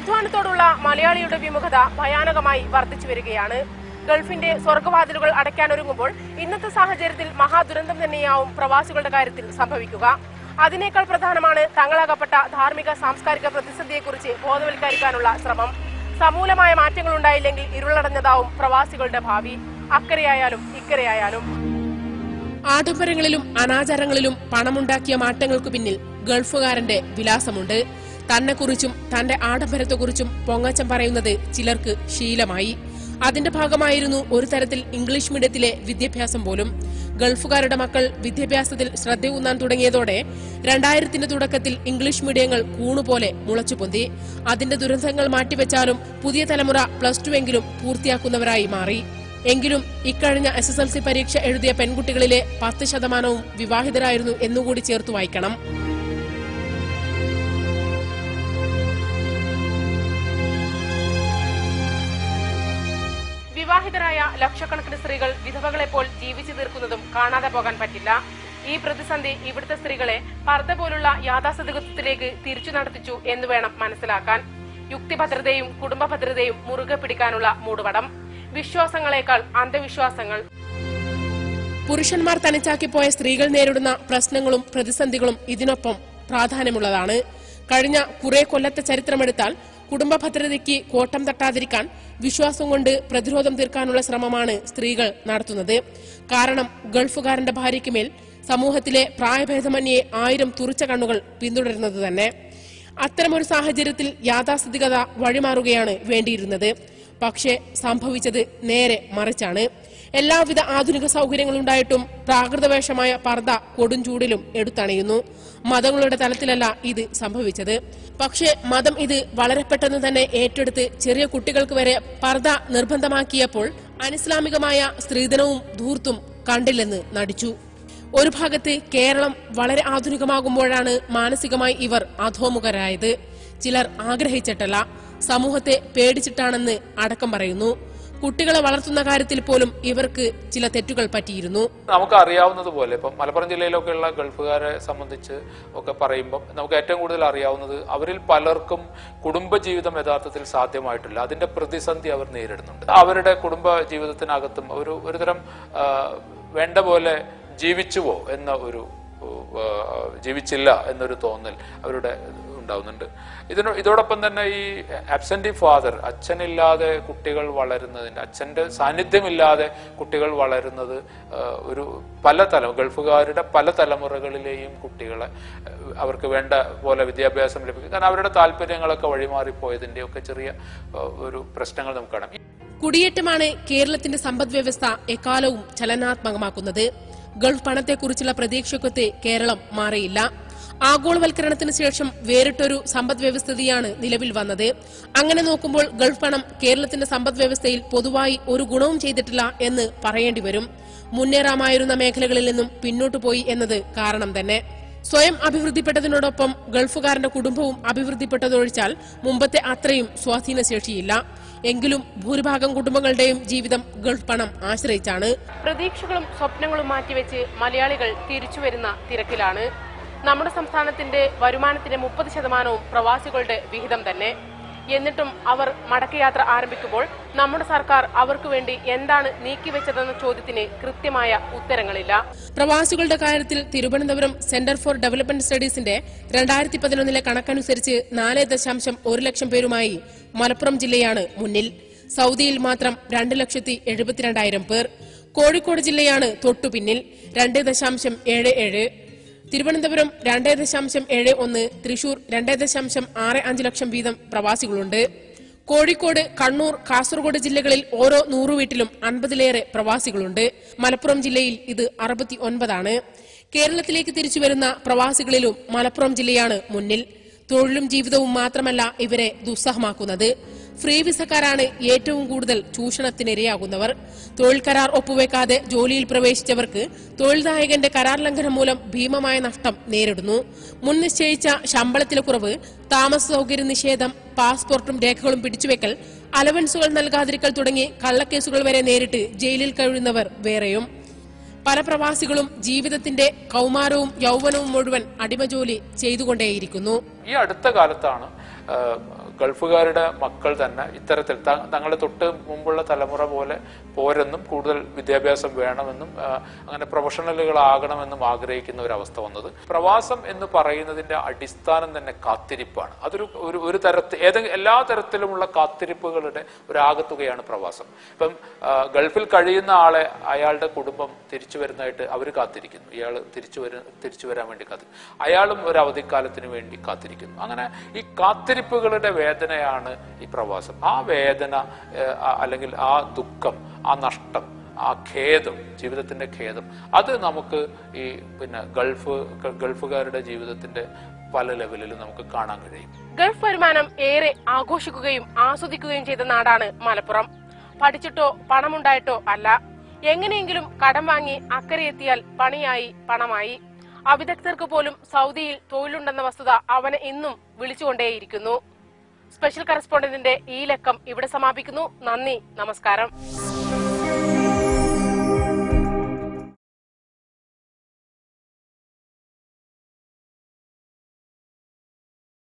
അധ്വാനത്തോടുള്ള മലയാളിയുടെ വിമുഖത ഭയാനകമായി വർദ്ധിച്ചു വരികയാണ്. ഗൾഫിന്റെ സ്വർഗവാതിലുകൾ അടയ്ക്കാനൊരുങ്ങുമ്പോൾ ഇന്നത്തെ സാഹചര്യത്തിൽ മഹാദുരന്തം തന്നെയാവും പ്രവാസികളുടെ കാര്യത്തിൽ സംഭവിക്കുക. അതിനേക്കാൾ പ്രധാനമാണ് തങ്ങളാകപ്പെട്ട ധാർമ്മിക സാംസ്കാരിക പ്രതിസന്ധിയെക്കുറിച്ച് ബോധവൽക്കരിക്കാനുള്ള ശ്രമം. സമൂലമായ മാറ്റങ്ങൾ ഉണ്ടായില്ലെങ്കിൽ ഇരുളടഞ്ഞതാവും പ്രവാസികളുടെ ഭാവി, അക്കരെയായാലും ഇക്കരെയായാലും. ആഡംബരങ്ങളിലും അനാചാരങ്ങളിലും പണമുണ്ടാക്കിയ മാറ്റങ്ങൾക്കു പിന്നിൽ ഗൾഫുകാരന്റെ വിലാസമുണ്ട്. തന്നെക്കുറിച്ചും തന്റെ ആഡംബരത്തെക്കുറിച്ചും പൊങ്ങച്ചം പറയുന്നത് ചിലർക്ക് ശീലമായി. അതിന്റെ ഭാഗമായിരുന്നു ഒരു തരത്തിൽ ഇംഗ്ലീഷ് മീഡിയത്തിലെ വിദ്യാഭ്യാസം പോലും. ഗൾഫുകാരുടെ മക്കൾ വിദ്യാഭ്യാസത്തിൽ ശ്രദ്ധയൂന്നാൻ തുടങ്ങിയതോടെ 2000ത്തിന്റെ തുടക്കത്തിൽ ഇംഗ്ലീഷ് മീഡിയങ്ങൾ കൂണുപോലെ മുളച്ചുപൊന്തി. അതിന്റെ ദുരന്തങ്ങൾ മാറ്റിവെച്ചാലും പുതിയ തലമുറ +2 എങ്കിലും പൂർത്തിയാക്കുന്നവരായി മാറി. എങ്കിലും ഇക്കഴിഞ്ഞ SSLC പരീക്ഷ എഴുതിയ പെൺകുട്ടികളിലെ 10% വിവാഹിതരായിരുന്നു എന്നുകൂടി ചേർത്തു വായിക്കണം. വിവാഹിതരായ ലക്ഷക്കണക്കിന് സ്ത്രീകൾ വിധവകളെപ്പോൾ ജീവിച്ചു തീർക്കുന്നതും കാണാതെ പോകാൻ പറ്റില്ല. ഈ പ്രതിസന്ധി ഇവിടുത്തെ സ്ത്രീകളെ പർദ്ദ പോലുള്ള യാഥാസ്ഥിതികത്വത്തിലേക്ക് തിരിച്ചു നടത്തിച്ചു എന്ന് വേണം മനസ്സിലാക്കാൻ. യുക്തിഭദ്രതയും കുടുംബ ഭദ്രതയും മുറുകെ പിടിക്കാനുള്ള മൂടുപടം, വിശ്വാസങ്ങളെക്കാൾ അന്ധവിശ്വാസങ്ങൾ. പുരുഷന്മാർ തനിച്ചാക്കിപ്പോയ സ്ത്രീകൾ നേരിടുന്ന പ്രശ്നങ്ങളും പ്രതിസന്ധികളും ഇതിനൊപ്പം പ്രാധാന്യമുള്ളതാണ്. കഴിഞ്ഞ കുറെ കൊല്ലത്തെ ചരിത്രമെടുത്താൽ കുടുംബ ഭദ്രതയ്ക്ക് കോട്ടം തട്ടാതിരിക്കാൻ വിശ്വാസം കൊണ്ട് പ്രതിരോധം തീർക്കാനുള്ള ശ്രമമാണ് സ്ത്രീകൾ നടത്തുന്നത്. കാരണം ഗൾഫുകാരന്റെ ഭാര്യയ്ക്ക് മേൽ സമൂഹത്തിലെ പ്രായഭേദമന്യേ 1000 തുറിച്ച കണ്ണുകൾ പിന്തുടരുന്നത് തന്നെ. അത്തരമൊരു സാഹചര്യത്തിൽ യാഥാസ്ഥിതികത വഴിമാറുകയാണ് വേണ്ടിയിരുന്നത്. പക്ഷേ സംഭവിച്ചത് നേരെ മറിച്ചാണ്. എല്ലാവിധ ആധുനിക സൗകര്യങ്ങളുണ്ടായിട്ടും പ്രാകൃതവേഷമായ പർദ്ദ കൊടുംചൂടിലും എടുത്തണയുന്നു. മതങ്ങളുടെ തലത്തിലല്ല ഇത് സംഭവിച്ചത്. പക്ഷേ മതം ഇത് വളരെ പെട്ടെന്ന് തന്നെ ഏറ്റെടുത്ത് ചെറിയ കുട്ടികൾക്ക് വരെ പർദ്ദ നിർബന്ധമാക്കിയപ്പോൾ അനിസ്ലാമികമായ സ്ത്രീധനവും ധൂർത്തും കണ്ടില്ലെന്ന് നടിച്ചു. ഒരു ഭാഗത്ത് കേരളം വളരെ ആധുനികമാകുമ്പോഴാണ് മാനസികമായി ഇവർ അധോമുഖരായത്. ചിലർ ആഗ്രഹിച്ചിട്ടല്ല, സമൂഹത്തെ പേടിച്ചിട്ടാണെന്ന് അടക്കം പറയുന്നു. കുട്ടികളെ വളർത്തുന്ന കാര്യത്തിൽ പോലും ഇവർക്ക് ചില തെറ്റുകൾ പറ്റിയിരുന്നു. നമുക്ക് അറിയാവുന്നതുപോലെ ഇപ്പം മലപ്പുറം ജില്ലയിലൊക്കെയുള്ള ഗൾഫുകാരെ സംബന്ധിച്ച് ഒക്കെ പറയുമ്പോൾ നമുക്ക് ഏറ്റവും കൂടുതൽ അറിയാവുന്നത് അവരിൽ പലർക്കും കുടുംബജീവിതം യഥാർത്ഥത്തിൽ സാധ്യമായിട്ടില്ല. അതിന്റെ പ്രതിസന്ധി അവർ നേരിടുന്നുണ്ട്. അവരുടെ കുടുംബ ജീവിതത്തിനകത്തും ഒരുതരം വേണ്ട പോലെ ജീവിച്ചുവോ എന്ന ജീവിച്ചില്ല എന്നൊരു തോന്നൽ അവരുടെ ഉണ്ടാവുന്നുണ്ട്. ഇതോടൊപ്പം തന്നെ ഈ ആബ്സെന്റി ഫാദർ, അച്ഛനില്ലാതെ കുട്ടികൾ വളരുന്നതിന്റെ, അച്ഛന്റെ സാന്നിധ്യമില്ലാതെ കുട്ടികൾ വളരുന്നത് ഗൾഫുകാരുടെ പല തലമുറകളിലെയും കുട്ടികളെ അവർക്ക് വേണ്ട പോലെ വിദ്യാഭ്യാസം ലഭിക്കും. കാരണം അവരുടെ താല്പര്യങ്ങളൊക്കെ വഴിമാറിപ്പോയതിന്റെ ഒക്കെ ചെറിയ ഒരു പ്രശ്നങ്ങൾ നമുക്ക് കാണാം. കുടിയേറ്റമാണ് കേരളത്തിന്റെ സമ്പദ് വ്യവസ്ഥ എക്കാലവും ചലനാത്മകമാക്കുന്നത്. ഗൾഫ് പണത്തെക്കുറിച്ചുള്ള പ്രതീക്ഷയ്ക്കൊത്ത് കേരളം മാറിയില്ല. ആഗോളവൽക്കരണത്തിന് ശേഷം വേറിട്ടൊരു സമ്പദ് വ്യവസ്ഥയാണ് നിലവിൽ വന്നത്. അങ്ങനെ നോക്കുമ്പോൾ ഗൾഫ് പണം കേരളത്തിന്റെ സമ്പദ് വ്യവസ്ഥയിൽ പൊതുവായി ഒരു ഗുണവും ചെയ്തിട്ടില്ല എന്ന് പറയേണ്ടി വരും. മുന്നേറാമായിരുന്ന മേഖലകളിൽ നിന്നും പിന്നോട്ടു പോയി എന്നത് കാരണം തന്നെ. സ്വയം അഭിവൃദ്ധിപ്പെട്ടതിനോടൊപ്പം ഗൾഫുകാരന്റെ കുടുംബവും അഭിവൃദ്ധിപ്പെട്ടതൊഴിച്ചാൽ മുമ്പത്തെ അത്രയും സ്വാധീനശേഷിയില്ല. എങ്കിലും ഭൂരിഭാഗം കുടുംബങ്ങളുടെയും ജീവിതം ഗൾഫ് പണം ആശ്രയിച്ചാണ്. പ്രതീക്ഷകളും സ്വപ്നങ്ങളും മാറ്റിവെച്ച് മലയാളികൾ തിരിച്ചുവരുന്ന തിരക്കിലാണ്. നമ്മുടെ സംസ്ഥാനത്തിന്റെ വരുമാനത്തിന്റെ 30% പ്രവാസികളുടെ വിഹിതം തന്നെ. എന്നിട്ടും അവർ മടക്കയാത്ര ആരംഭിക്കുമ്പോൾ നമ്മുടെ സർക്കാർ അവർക്ക് വേണ്ടി എന്താണ് നീക്കിവെച്ചതെന്ന ചോദ്യത്തിന് കൃത്യമായ ഉത്തരങ്ങളില്ല. പ്രവാസികളുടെ കാര്യത്തിൽ തിരുവനന്തപുരം സെന്റർ ഫോർ ഡെവലപ്മെന്റ് സ്റ്റഡീസിന്റെ 2011 കണക്കനുസരിച്ച് 4.1 ലക്ഷം പേരുമായി മലപ്പുറം ജില്ലയാണ് മുന്നിൽ. സൗദിയിൽ മാത്രം 2,72,000 പേർ. കോഴിക്കോട് ജില്ലയാണ് തൊട്ടുപിന്നിൽ 2.77. തിരുവനന്തപുരം 2.71, തൃശൂർ 2.65 ലക്ഷം വീതം പ്രവാസികളുണ്ട്. കോഴിക്കോട്, കണ്ണൂർ, കാസർഗോഡ് ജില്ലകളിൽ ഓരോ 100 വീട്ടിലും 50ലേറെ പ്രവാസികളുണ്ട്. മലപ്പുറം ജില്ലയിൽ ഇത് 69. കേരളത്തിലേക്ക് തിരിച്ചുവരുന്ന പ്രവാസികളിലും മലപ്പുറം ജില്ലയാണ് മുന്നിൽ. തൊഴിലും ജീവിതവും മാത്രമല്ല ഇവരെ ദുസ്സഹമാക്കുന്നത്. ഫ്രീ വിസക്കാരാണ് ഏറ്റവും കൂടുതൽ ചൂഷണത്തിനിരയാകുന്നവർ. തൊഴിൽ കരാർ ഒപ്പുവെക്കാതെ ജോലിയിൽ പ്രവേശിച്ചവർക്ക് തൊഴിൽദായകന്റെ കരാർ ലംഘനം മൂലം ഭീമമായ നഷ്ടം നേരിടുന്നു. മുൻ നിശ്ചയിച്ച ശമ്പളത്തിലെ കുറവ്, താമസ സൗകര്യ നിഷേധം, പാസ്പോർട്ടും രേഖകളും പിടിച്ചുവെക്കൽ, അലവൻസുകൾ നൽകാതിരിക്കൽ തുടങ്ങി കള്ളക്കേസുകൾ വരെ നേരിട്ട് ജയിലിൽ കഴിയുന്നവർ വേറെയും. പല പ്രവാസികളും ജീവിതത്തിന്റെ കൗമാരവും യൗവനവും മുഴുവൻ അടിമജോലി ചെയ്തുകൊണ്ടേയിരിക്കുന്നു. ഈ അടുത്ത കാലത്താണ് ഗൾഫുകാരുടെ മക്കൾ തന്നെ ഇത്തരത്തിൽ തങ്ങളുടെ തൊട്ട് മുമ്പുള്ള തലമുറ പോലെ പോരെന്നും കൂടുതൽ വിദ്യാഭ്യാസം വേണമെന്നും അങ്ങനെ പ്രൊഫഷണലുകളാകണമെന്നും ആഗ്രഹിക്കുന്ന ഒരു അവസ്ഥ വന്നത്. പ്രവാസം എന്ന് പറയുന്നതിന്റെ അടിസ്ഥാനം തന്നെ കാത്തിരിപ്പാണ്. അതൊരു ഒരു തരത്തിൽ എല്ലാ തരത്തിലുമുള്ള കാത്തിരിപ്പുകളുടെ ഒരു ആകത്തുകയാണ് പ്രവാസം. ഇപ്പം ഗൾഫിൽ കഴിയുന്ന ആളെ അയാളുടെ കുടുംബം തിരിച്ചു വരുന്നതായിട്ട് അവർ കാത്തിരിക്കുന്നു. ഇയാൾ തിരിച്ചു വരാൻ വേണ്ടി കാത്തിരിക്കുന്നു. അയാളും ഒരു അവധിക്കാലത്തിന് വേണ്ടി കാത്തിരിക്കുന്നു. അങ്ങനെ ഈ കാത്തിരിപ്പുകളുടെ വേദനയാണ് ഈ പ്രവാസം. ആ വേദന അല്ലെങ്കിൽ ആ ദുഃഖം, ആ നഷ്ടം, ആ ഖേദം, ജീവിതത്തിന്റെ ഖേദം, അത് നമുക്ക് ഈ ഗൾഫുകാരുടെ ജീവിതത്തിന്റെ പല ലെവലിലും നമുക്ക് കാണാൻ കഴിയും. ഗൾഫ് വരുമാനം ഏറെ ആഘോഷിക്കുകയും ആസ്വദിക്കുകയും ചെയ്ത നാടാണ് മലപ്പുറം. പഠിച്ചിട്ടോ പണമുണ്ടായിട്ടോ അല്ല, എങ്ങനെയെങ്കിലും കടം വാങ്ങി അക്കരെ എത്തിയാൽ പണിയായി, പണമായി. അവിദഗ്ധർക്ക് പോലും സൗദിയിൽ തൊഴിലുണ്ടെന്ന വസ്തുത അവനെ ഇന്നും വിളിച്ചുകൊണ്ടേയിരിക്കുന്നു. സ്പെഷ്യൽ കറസ്പോണ്ടന്റിന്റെ ഈ ലക്കം ഇവിടെ സമാപിക്കുന്നു. നന്ദി, നമസ്കാരം.